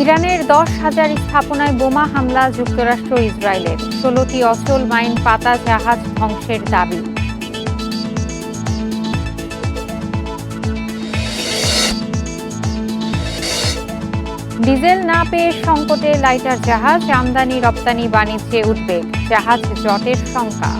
ইরানের 10,000 স্থাপনায় বোমা হামলা যুক্তরাষ্ট্র ইসরায়েলের 16টি অচল মাইন পাতা জাহাজ ধ্বংসের দাবি। ডিজেল না পেয়ে সংকটে লাইটার জাহাজ, আমদানি রপ্তানি বাণিজ্যে উদ্বেগ, জাহাজ জটের শঙ্কা।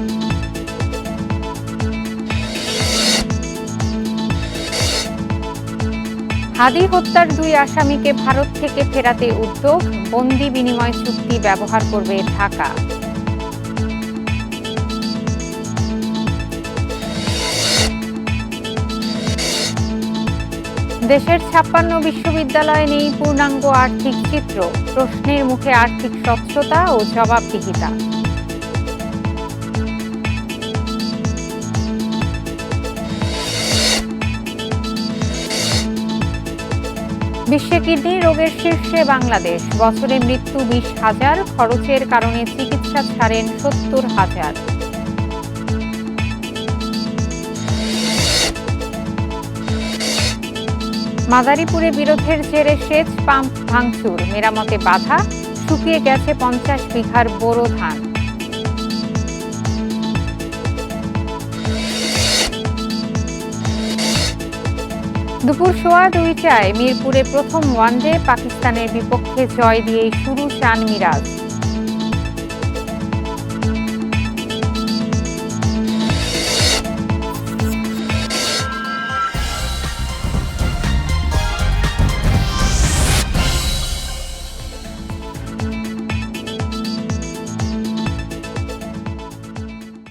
হাদি হত্যার 2 আসামিকে ভারত থেকে ফেরাতে উদ্যোগ, বন্দি বিনিময় চুক্তি ব্যবহার করবে ঢাকা। দেশের 56 বিশ্ববিদ্যালয়ে নেই পূর্ণাঙ্গ আর্থিক চিত্র, প্রশ্নের মুখে আর্থিক স্বচ্ছতা ও জবাবদিহিতা। বিশ্বে কিডনি রোগের শীর্ষে বাংলাদেশ, বছরে মৃত্যু 20,000, খরচের কারণে চিকিৎসা ছাড়েন 70,000। মাদারীপুরে বিরোধের জেরে সেচ পাম্প ভাঙচুর, মেরামতে বাধা, শুকিয়ে গেছে 50 বিঘার বোরো ধান। দুপুর 2:15টায় মিরপুরে প্রথম ওয়ানডে, পাকিস্তানের বিপক্ষে জয় দিয়েই শুরু চান মিরাজ।